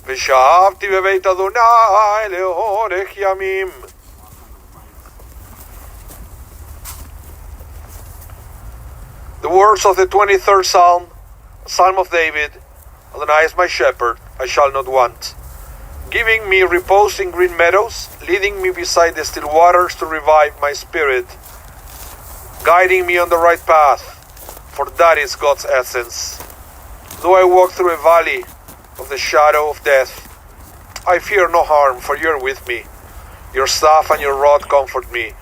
ושבתי בבית אדוני לאורך ימים. The words of the 23rd Psalm, a Psalm of David. Adonai is my shepherd, I shall not want. Giving me repose in green meadows, leading me beside the still waters to revive my spirit, guiding me on the right path, for that is God's essence. Though I walk through a valley of the shadow of death, I fear no harm, for you are with me. Your staff and your rod comfort me.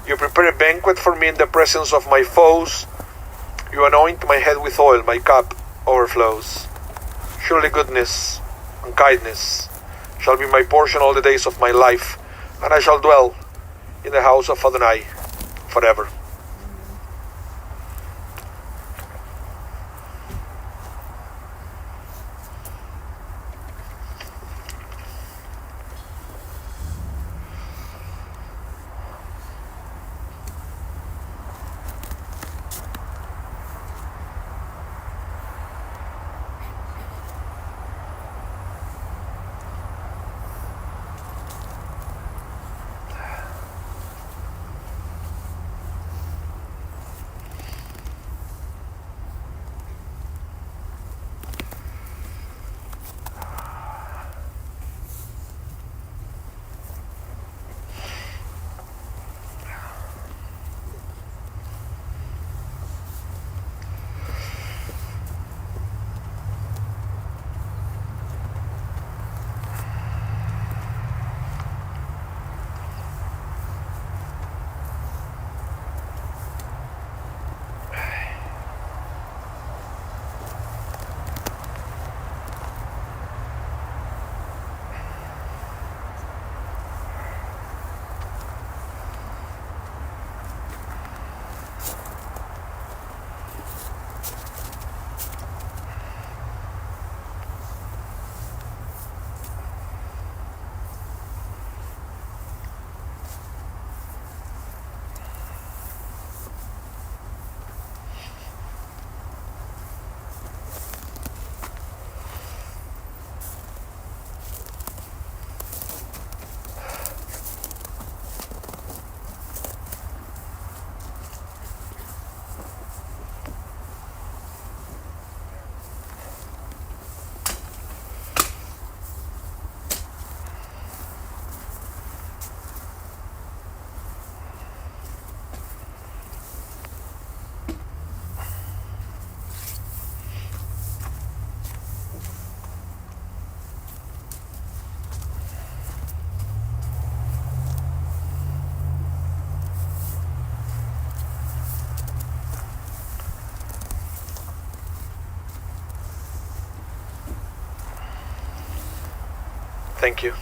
You prepare a banquet for me in the presence of my foes. You anoint my head with oil, my cup overflows. Surely goodness and kindness shall be my portion all the days of my life, and I shall dwell in the house of Adonai forever. Thank you.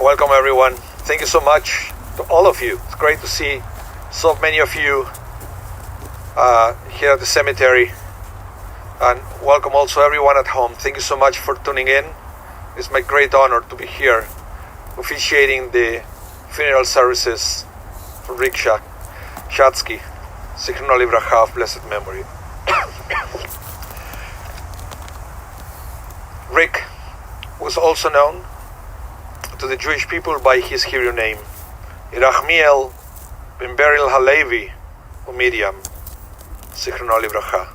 Welcome everyone. Thank you so much to all of you. It's great to see so many of you here at the cemetery. And welcome also everyone at home. Thank you so much for tuning in. It's my great honor to be here officiating the funeral services for Rick Shatsky, Zichrono Livracha, of blessed memory. Rick was also known to the Jewish people by his Hebrew name, Irachmiel ben Beril Halevi Miriam, Zichrono Livracha,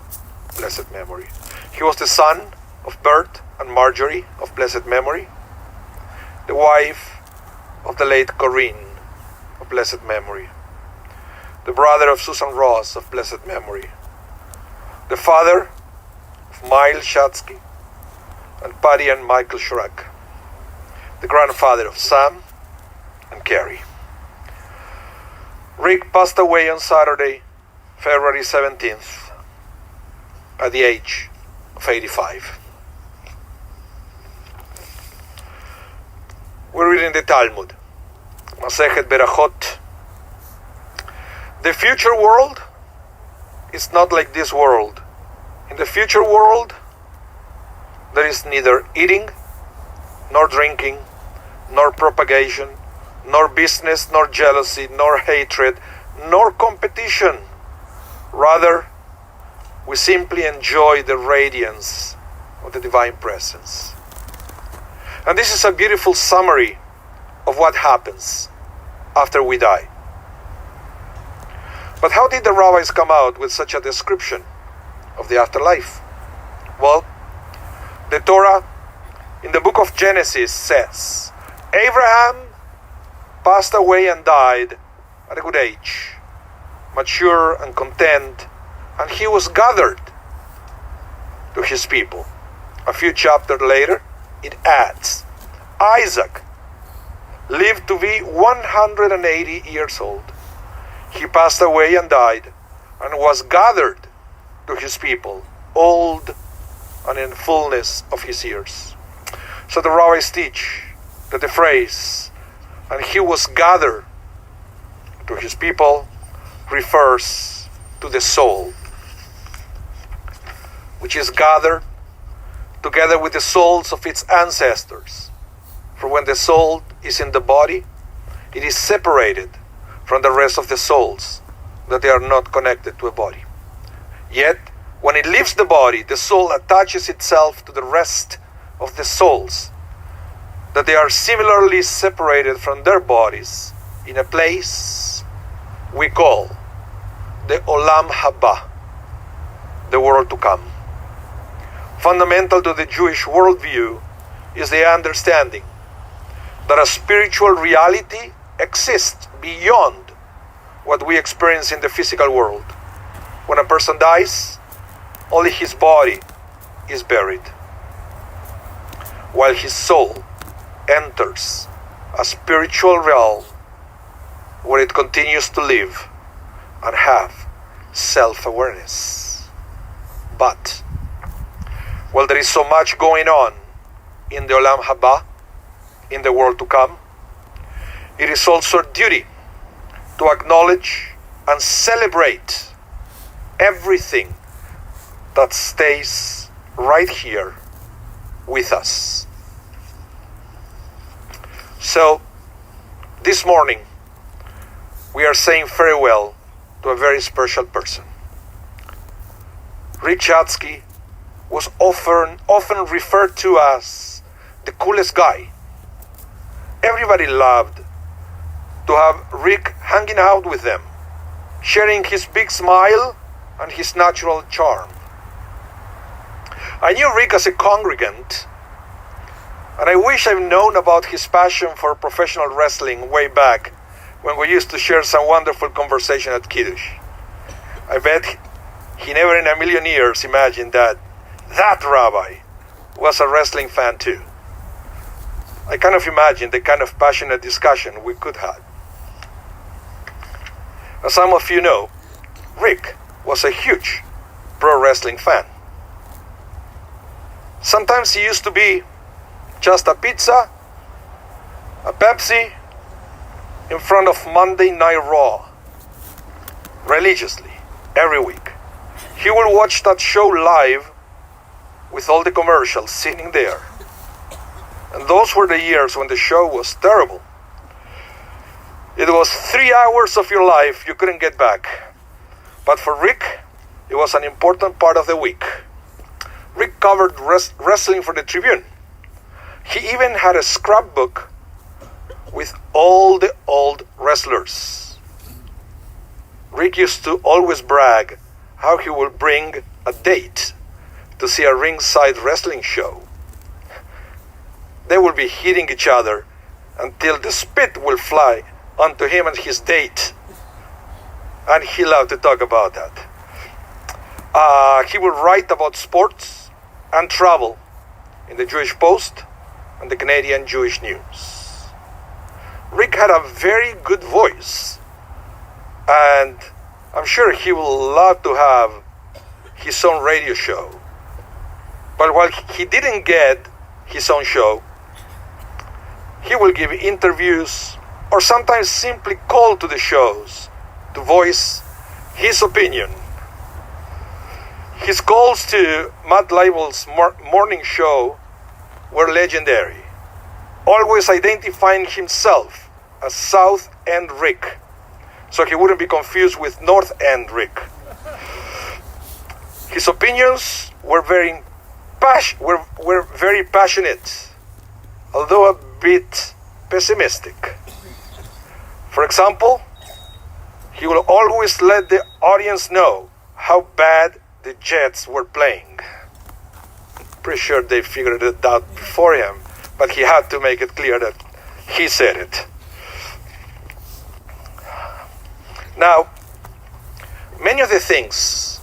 blessed memory. He was the son of Bert and Marjorie of blessed memory, the wife of the late Corinne of blessed memory, the brother of Susan Ross of blessed memory, the father of Miles Shatsky and Patty and Michael Shrek, the grandfather of Sam and Carrie. Rick passed away on Saturday, February 17th, at the age of 85. We're reading the Talmud, Masechet Berachot. The future world is not like this world. In the future world, there is neither eating, nor drinking, nor propagation, nor business, nor jealousy, nor hatred, nor competition. Rather, we simply enjoy the radiance of the divine presence. And this is a beautiful summary of what happens after we die. But how did the rabbis come out with such a description of the afterlife? Well, the Torah in the book of Genesis says, Abraham passed away and died at a good age, mature and content, and he was gathered to his people. A few chapters later, it adds, Isaac lived to be 180 years old. He passed away and died, and was gathered to his people, old and in fullness of his years. So the rabbis teach that the phrase, and he was gathered to his people, refers to the soul, which is gathered together with the souls of its ancestors. For when the soul is in the body, it is separated from the rest of the souls, that they are not connected to a body. Yet, when it leaves the body, the soul attaches itself to the rest of the souls, that they are similarly separated from their bodies in a place we call the Olam Haba, the world to come. Fundamental to the Jewish worldview is the understanding that a spiritual reality exists beyond what we experience in the physical world. When a person dies, only his body is buried, while his soul enters a spiritual realm where it continues to live and have self-awareness. But while there is so much going on in the Olam Haba, in the world to come, it is also a duty to acknowledge and celebrate everything that stays right here with us. So, this morning, we are saying farewell to a very special person. Rick Shatsky was often referred to as the coolest guy. Everybody loved to have Rick hanging out with them, sharing his big smile and his natural charm. I knew Rick as a congregant, and I wish I'd known about his passion for professional wrestling way back when we used to share some wonderful conversation at Kiddush. I bet he never in a million years imagined that rabbi was a wrestling fan too. I kind of imagine the kind of passionate discussion we could have. As some of you know, Rick was a huge pro wrestling fan. Sometimes he used to be just a pizza, a Pepsi, in front of Monday Night Raw, religiously, every week. He will watch that show live with all the commercials sitting there. And those were the years when the show was terrible. It was 3 hours of your life you couldn't get back. But for Rick, it was an important part of the week. Rick covered wrestling for the Tribune. He even had a scrapbook with all the old wrestlers. Rick used to always brag how he would bring a date to see a ringside wrestling show. They will be hitting each other until the spit will fly onto him and his date. And he loved to talk about that. He would write about sports and travel in the Jewish Post and the Canadian Jewish News. Rick had a very good voice, and I'm sure he will love to have his own radio show. But while he didn't get his own show, He will give interviews or sometimes simply call to the shows to voice his opinion. His calls to Matt Label's morning show were legendary, always identifying himself as South End Rick, so he wouldn't be confused with North End Rick. His opinions were very passionate, although a bit pessimistic. For example, he will always let the audience know how bad the Jets were playing. Pretty sure they figured it out before him, but he had to make it clear that he said it. Now, many of the things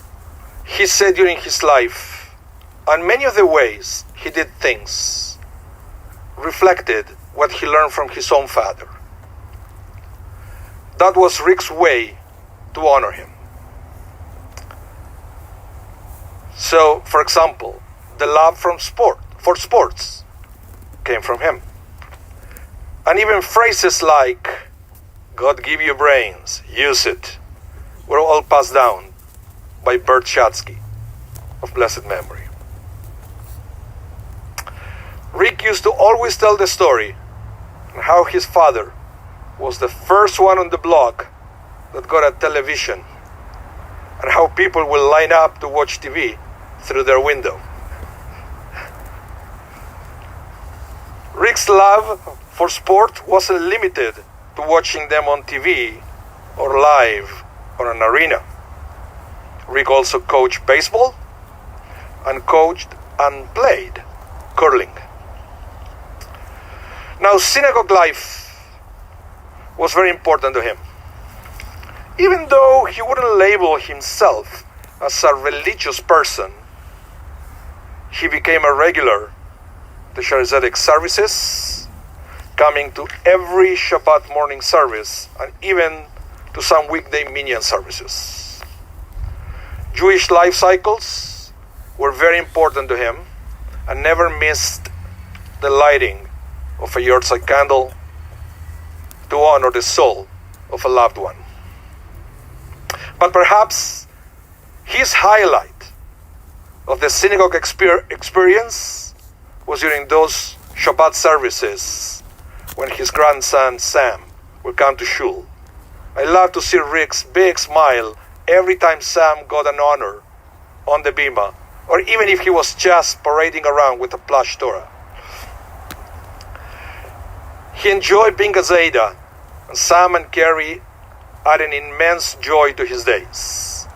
he said during his life, and many of the ways he did things, reflected what he learned from his own father. That was Rick's way to honor him. So, for example, the love for sports came from him. And even phrases like, God give you brains, use it, were all passed down by Bert Shatsky, of blessed memory. Rick used to always tell the story on how his father was the first one on the block that got a television, and how people will line up to watch TV through their window. Rick's love for sport wasn't limited to watching them on TV or live or an arena. Rick also coached baseball and coached and played curling. Now, synagogue life was very important to him. Even though he wouldn't label himself as a religious person, he became a regular to Shaarey Zedek services, coming to every Shabbat morning service and even to some weekday minyan services. Jewish life cycles were very important to him and never missed the lighting of a yahrzeit candle to honor the soul of a loved one. But perhaps his highlight of the synagogue experience was during those Shabbat services when his grandson Sam would come to shul. I love to see Rick's big smile every time Sam got an honor on the bima, or even if he was just parading around with a plush Torah. He enjoyed being a Zayda, and Sam and Carrie added an immense joy to his days.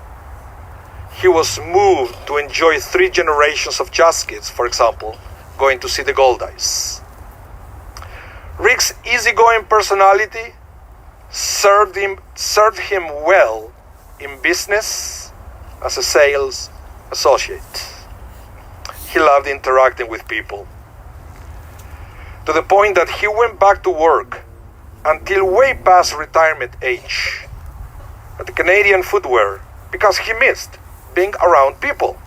He was moved to enjoy 3 generations of Shatzkys, for example, going to see the Goldies. Rick's easygoing personality served him well in business as a sales associate. He loved interacting with people, to the point that he went back to work until way past retirement age at the Canadian Footwear because he missed being around people.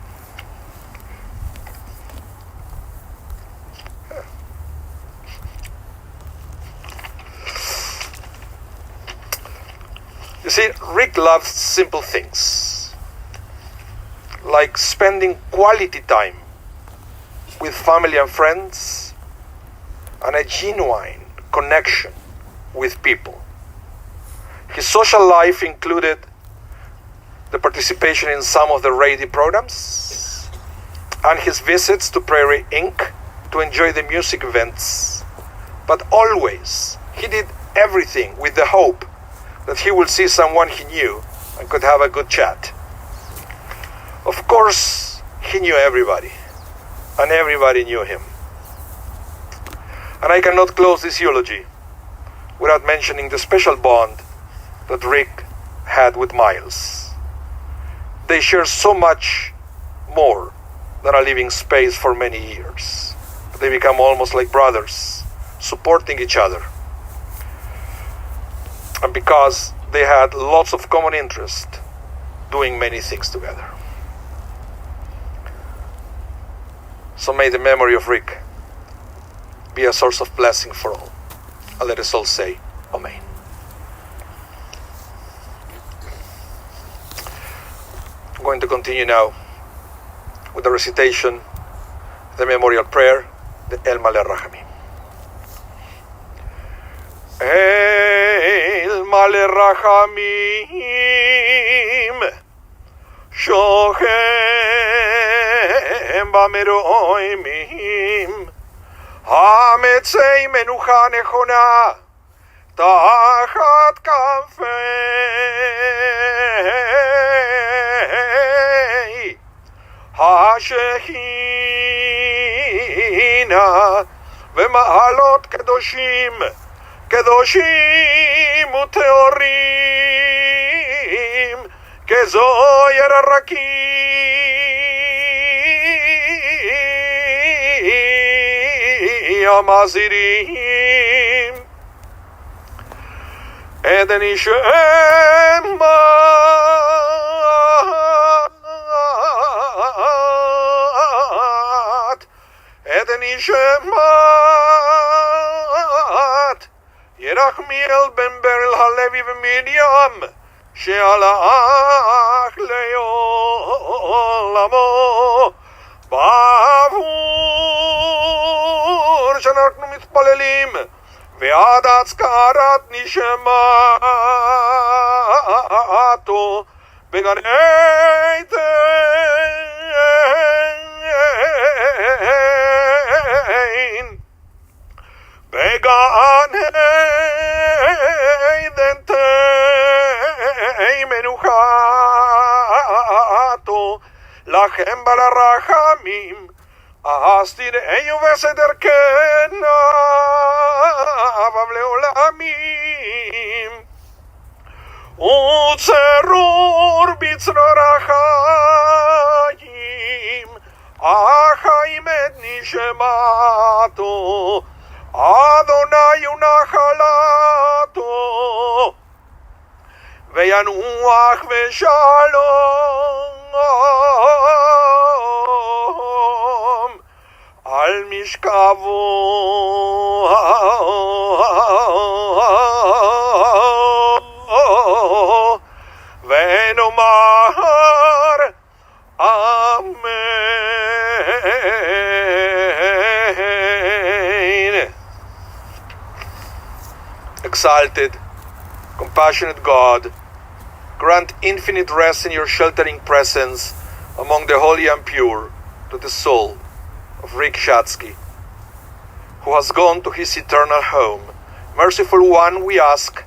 You see, Rick loves simple things, like spending quality time with family and friends, and a genuine connection with people. His social life included the participation in some of the radio programs and his visits to Prairie Inc. to enjoy the music events. But always, he did everything with the hope that he would see someone he knew and could have a good chat. Of course, he knew everybody, and everybody knew him. And I cannot close this eulogy without mentioning the special bond that Rick had with Miles. They share so much more than a living space for many years. They become almost like brothers, supporting each other. And because they had lots of common interest, doing many things together. So may the memory of Rick be a source of blessing for all. And let us all say, Amen. I'm going to continue now with the recitation of the memorial prayer, the El Maleh Rachamim. El Maleh Rachamim Shochem Bameroimim Hametzei Menucha Nechona Tachat Kanfei HaShechina V'Ma'alot Kedoshim Kedoshim Uteorim Kezoyer Araki Amazirim Eden Ishemat Eden Ishemat Yerachmiel ben Beril Halevi v'Miriam she'alach le'olamo ba'avur שאנחנו מתפללים ועד הצקרת נשמתו בגן עדן בגן עדן תהי מנוחתו לכם ברחמים אז תראיו בסדר כנעביו לעולמים וצרור בצרור החיים החיים את נשמתו אדוני ונחלתו וינוח ושלום על משכבו ונאמר אמן. Exalted, compassionate God, grant infinite rest in your sheltering presence among the holy and pure to the soul of Rick Shatsky, who has gone to his eternal home. Merciful One, we ask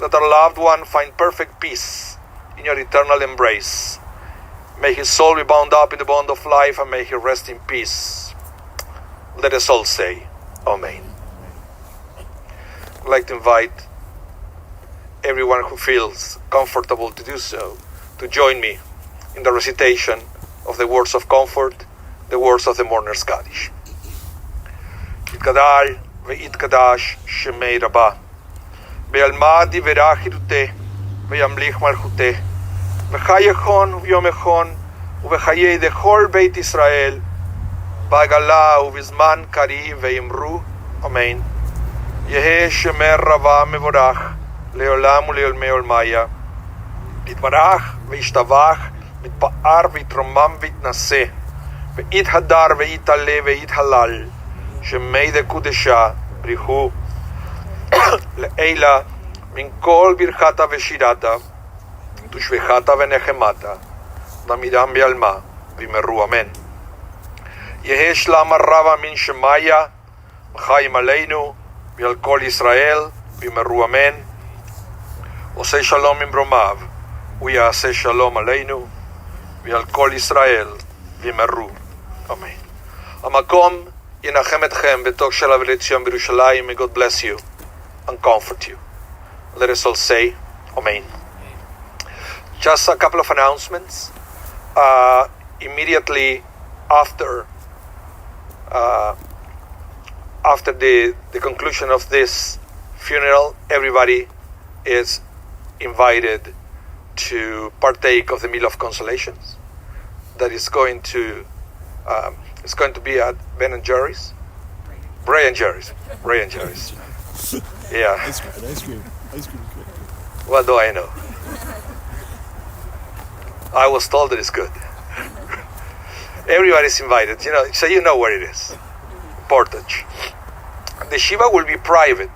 that our loved one find perfect peace in your eternal embrace. May his soul be bound up in the bond of life and may he rest in peace. Let us all say, Amen. I'd like to invite everyone who feels comfortable to do so to join me in the recitation of the words of comfort, the words of the mourner's Kaddish. Yitkadal ve'yitkadash shemei Rabah ve'almadi ve'rachiruteh ve'yamlich malchuteh ve'chayechon v'yomechon uve'chayei dechol Beit Israel ba'gala u'bizman kari ve'imru Amen. Yehe shemer Rabah mevorach לעולם ולעולמי עולמיה, יתברך וישתבח, מתפאר ויתרומם ויתנשא, ויתהדר ויתעלה ויתהלל, שמי דקודשה בריחו לעילה מן כל ברכתה ושירתה, תושבחתה ונחמתה, דמידם בעלמה, וימרו אמן. יהא שלום הרבה מן שמיה, וחיים עלינו, ועל כל ישראל, וימרו אמן. עושה שלום ממרומיו, הוא יעשה שלום עלינו ועל כל ישראל וימרו אמן. המקום ינחם אתכם בתוך של אבלי ציון בירושלים. May God bless you and comfort you. Let us all say Amen. Just a couple of announcements. Immediately after the conclusion of this funeral, everybody is invited to partake of the meal of consolations that is going to be at Ben and Jerry's. Bray and Jerry's. Yeah. Ice cream. What do I know? I was told that it's good. Everybody's invited, so you know where it is. Portage. The Shiva will be private,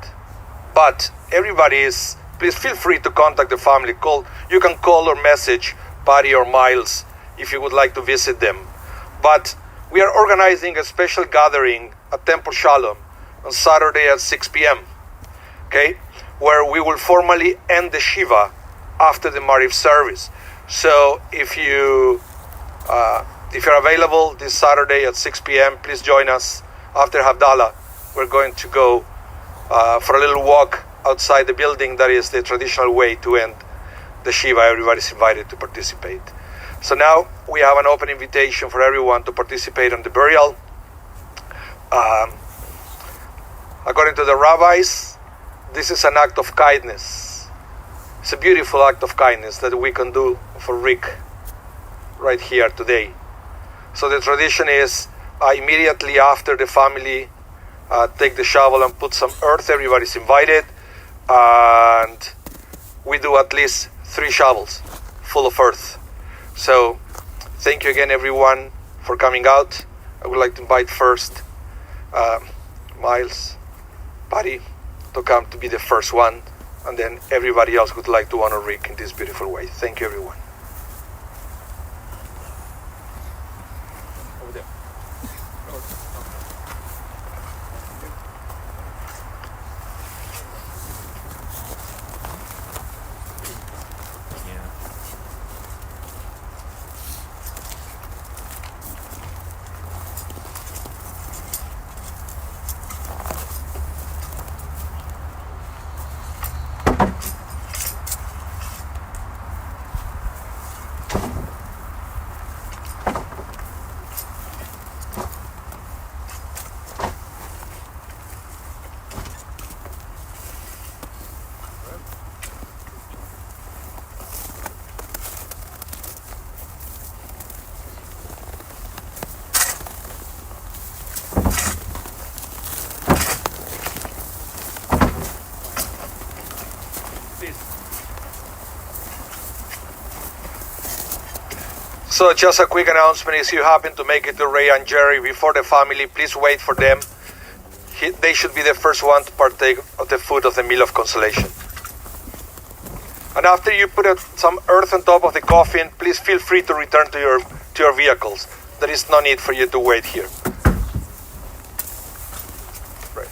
but everybody is. Please feel free to contact the family. You can call or message Patty or Miles if you would like to visit them. But we are organizing a special gathering at Temple Shalom on Saturday at 6 p.m. Okay, where we will formally end the Shiva after the Mariv service. So if you're available this Saturday at 6 p.m., please join us after Havdalah. We're going to go for a little walk outside the building. That is the traditional way to end the Shiva. Everybody's invited to participate. So now we have an open invitation for everyone to participate on the burial. According to the rabbis, this is an act of kindness. It's a beautiful act of kindness that we can do for Rick right here today. So the tradition is immediately after the family take the shovel and put some earth. Everybody's invited, and we do at least 3 shovels full of earth. So thank you again, everyone, for coming out. I would like to invite first Miles, Patty, to come to be the first one, and then everybody else would like to honor Rick in this beautiful way. Thank you, everyone. Over there. So just a quick announcement, if you happen to make it to Ray and Jerry before the family, please wait for them. They should be the first one to partake of the food of the meal of consolation. And after you put some earth on top of the coffin, please feel free to return to your vehicles. There is no need for you to wait here. Right.